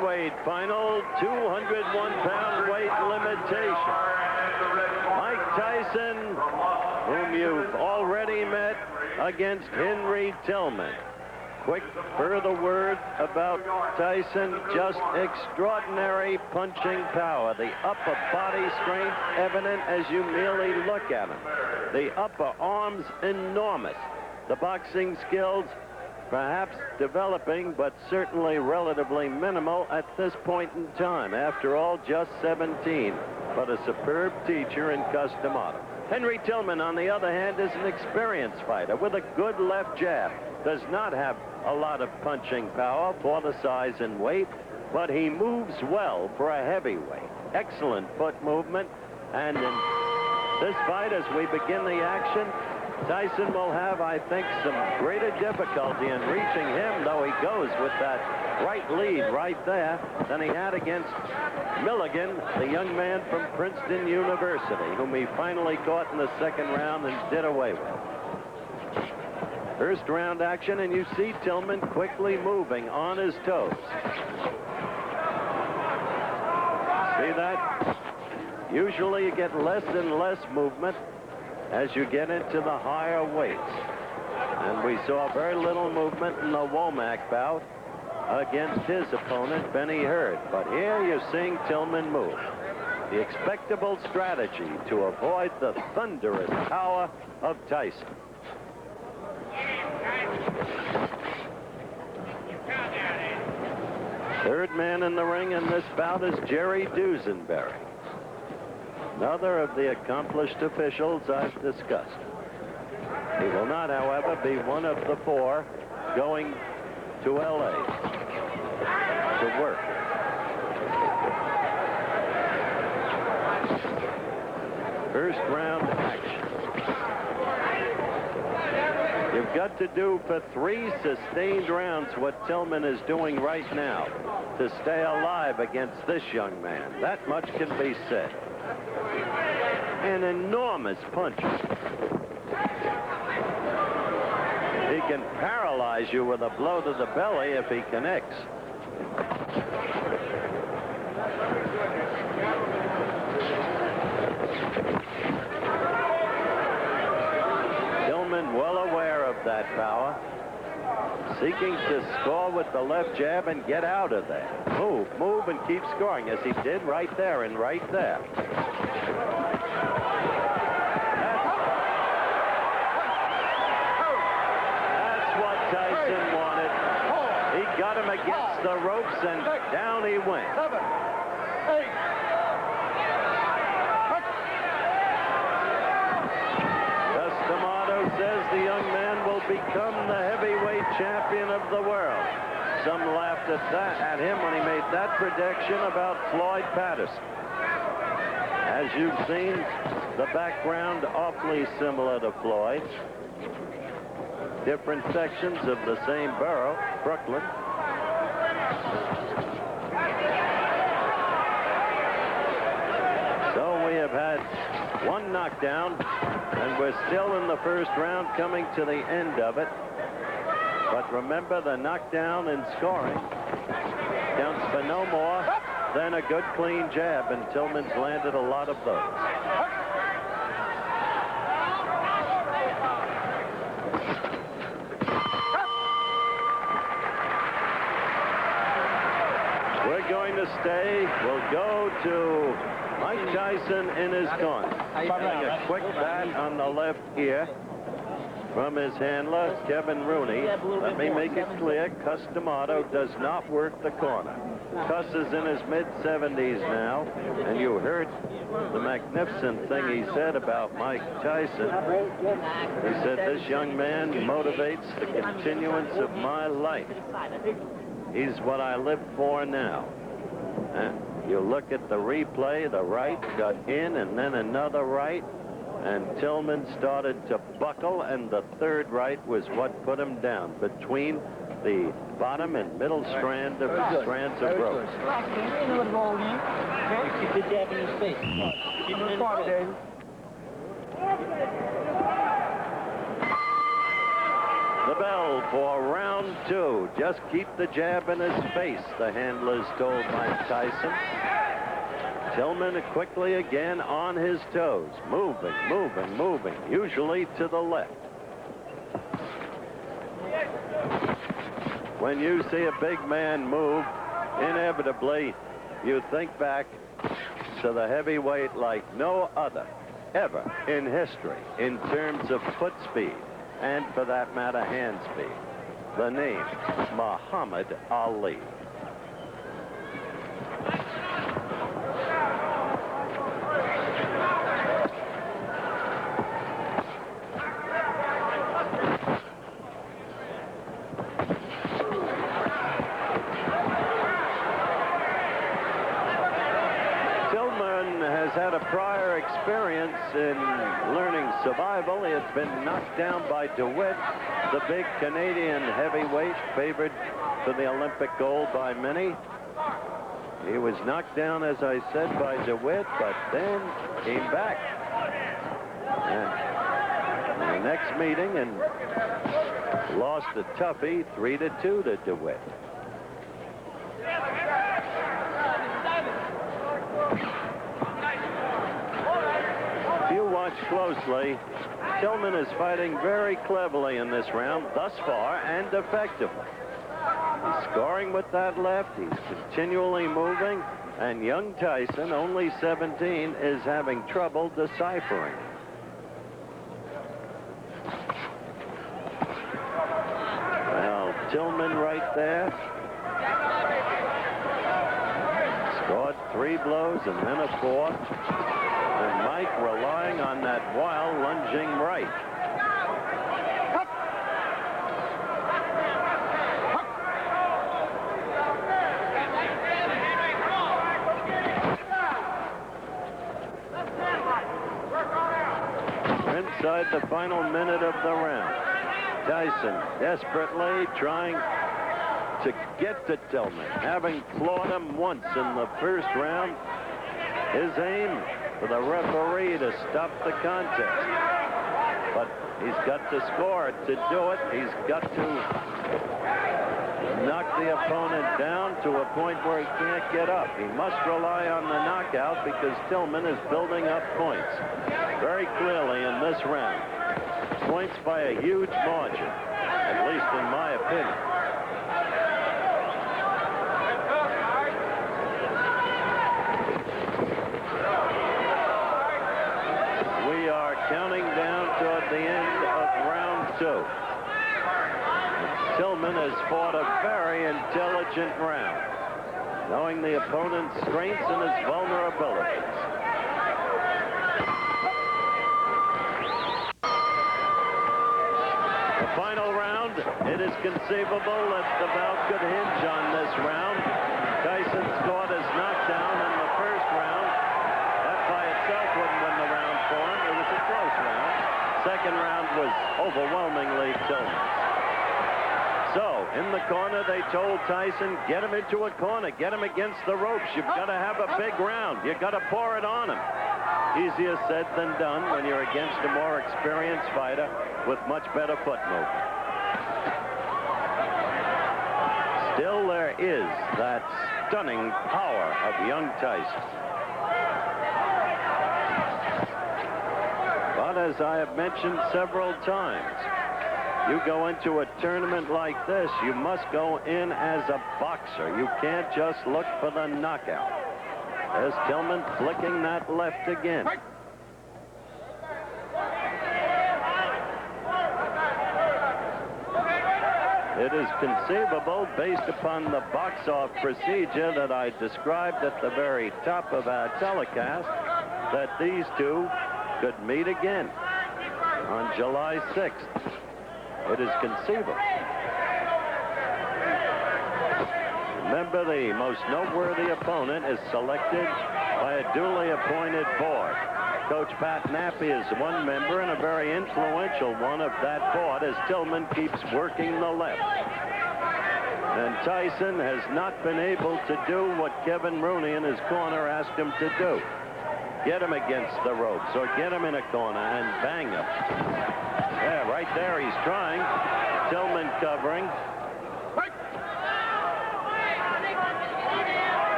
heavyweight final, 201-pound weight limitation. Mike Tyson, whom you've already met, against Henry Tillman. Quick further word about Tyson, just extraordinary punching power. The upper body strength evident as you merely look at him. The upper arms enormous. The boxing skills perhaps developing, but certainly relatively minimal at this point in time. After all, just 17, but a superb teacher in custom auto. Henry Tillman, on the other hand, is an experienced fighter with a good left jab. Does not have a lot of punching power for the size and weight, but he moves well for a heavyweight. Excellent foot movement, and in this fight, as we begin the action, Tyson will have, I think, some greater difficulty in reaching him, though he goes with that right lead right there, than he had against Milligan, the young man from Princeton University, whom he finally caught in the second round and did away with. First round action, and you see Tillman quickly moving on his toes. See that? Usually you get less and less movement as you get into the higher weights. And we saw very little movement in the Womack bout against his opponent, Benny Hurd. But here you're seeing Tillman move. The expectable strategy to avoid the thunderous power of Tyson. Third man in the ring in this bout is Jerry Dusenberry, another of the accomplished officials I've discussed. He will not, however, be one of the four going to L.A. to work. First round action. You've got to do for 3 sustained rounds what Tillman is doing right now to stay alive against this young man. That much can be said. An enormous punch. He can paralyze you with a blow to the belly if he connects. Tillman well aware of that power, seeking to score with the left jab and get out of there. Move and keep scoring, as he did right there and right there. That's what Tyson wanted. He got him against the ropes, and down he went. 7, 8. Says the young man will become the heavyweight champion of the world. Some laughed at him when he made that prediction about Floyd Patterson. As you've seen, the background awfully similar to Floyd. Different sections of the same borough, Brooklyn. So we have had one knockdown, and we're still in the first round, coming to the end of it. But remember, the knockdown in scoring counts for no more than a good clean jab, and Tillman's landed a lot of those. We're going to stay. We'll go to Mike Tyson in his corner. Having a quick bat on the left ear from his handler, Kevin Rooney. Let me make it clear, Custom Auto does not work the corner. Cuss is in his mid-70s now, and you heard the magnificent thing he said about Mike Tyson. He said, this young man motivates the continuance of my life. He's what I live for now. And you look at the replay, the right got in and then another right, and Tillman started to buckle, and the third right was what put him down between the bottom and middle strands of ropes. Keep the jab in his face. Keep him in the bell for round 2. Just keep the jab in his face, the handlers told Mike Tyson. Tillman quickly again on his toes, moving, moving, moving, usually to the left. When you see a big man move, inevitably, you think back to the heavyweight like no other ever in history in terms of foot speed and, for that matter, hand speed. The name, Muhammad Ali. Had a prior experience in learning survival. He had been knocked down by DeWitt, the big Canadian heavyweight favored for the Olympic gold by many. He was knocked down, as I said, by DeWitt, but then came back. And in the next meeting and lost a toughie 3-2 to DeWitt. Watch closely. Tillman is fighting very cleverly in this round thus far and effectively. He's scoring with that left. He's continually moving. And young Tyson, only 17, is having trouble deciphering. Well, Tillman right there. Scored 3 blows and then a 4th. And Mike relying on that wild lunging right. Inside the final minute of the round, Tyson desperately trying to get to Tillman, having floored him once in the first round. His aim for the referee to stop the contest. But he's got to score to do it. He's got to knock the opponent down to a point where he can't get up. He must rely on the knockout because Tillman is building up points very clearly in this round. Points by a huge margin, at least in my opinion. Counting down toward the end of round 2. Tillman has fought a very intelligent round, knowing the opponent's strengths and his vulnerabilities. The final round, it is conceivable that the bout could hinge on this round. Tyson scored his knockdown in the first round. That by itself wouldn't win the round for him. It was a close round. Second round was overwhelmingly Tillman. So, in the corner, they told Tyson, get him into a corner, get him against the ropes. You've got to have a big round. You've got to pour it on him. Easier said than done when you're against a more experienced fighter with much better foot movement. Still, there is that stunning power of young Tyson. But as I have mentioned several times, you go into a tournament like this, you must go in as a boxer. You can't just look for the knockout. There's Tillman flicking that left again. It is conceivable, based upon the box-off procedure that I described at the very top of our telecast, that these two could meet again on July 6th. It is conceivable. Remember, the most noteworthy opponent is selected by a duly appointed board. Coach Pat Nappy is one member and a very influential one of that board as Tillman keeps working the left. And Tyson has not been able to do what Kevin Rooney in his corner asked him to do. Get him against the ropes or get him in a corner and bang him. Yeah, right there he's trying. Tillman covering.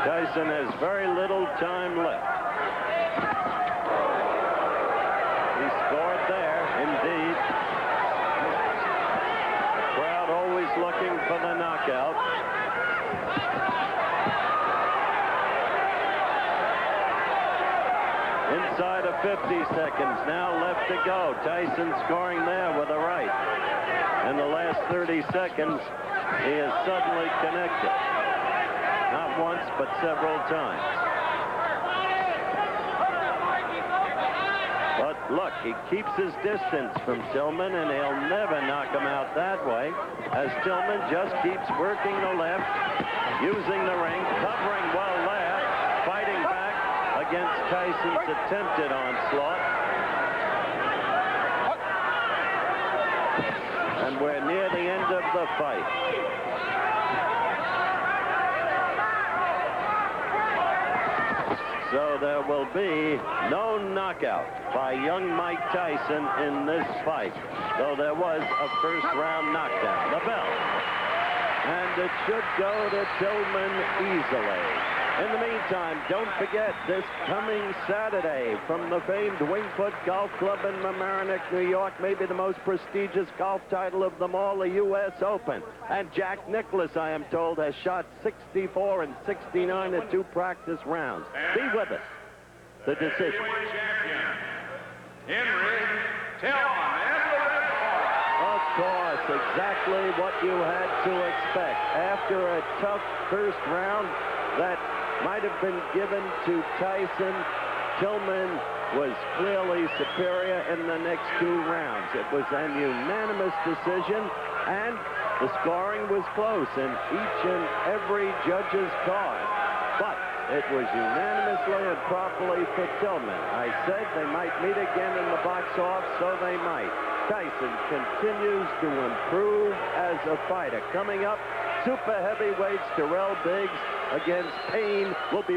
Tyson has very little time left. He scored there, indeed. Crowd always looking for the knockout. Inside of 50 seconds now left to go. Tyson scoring there with a right. In the last 30 seconds, he has suddenly connected. Not once, but several times. But look, he keeps his distance from Tillman, and he'll never knock him out that way, as Tillman just keeps working the left, using the ring, covering well there, fighting back against Tyson's attempted onslaught. And we're near the end of the fight. So there will be no knockout by young Mike Tyson in this fight, though there was a first-round knockdown. The bell. And it should go to Tillman easily. In the meantime, don't forget this coming Saturday from the famed Wingfoot Golf Club in Mamaroneck, New York, maybe the most prestigious golf title of them all, the U.S. Open. And Jack Nicklaus, I am told, has shot 64 and 69 at 2 practice rounds. Be with us. The decision. Henry Tillman. Of course, exactly what you had to expect. After a tough first round that might have been given to Tyson, Tillman was clearly superior in the next 2 rounds. It was an unanimous decision, and the scoring was close in each and every judge's card. But it was unanimously and properly for Tillman. I said they might meet again in the box-off, so they might. Tyson continues to improve as a fighter. Coming up, super heavyweights Terrell Biggs against Payne will be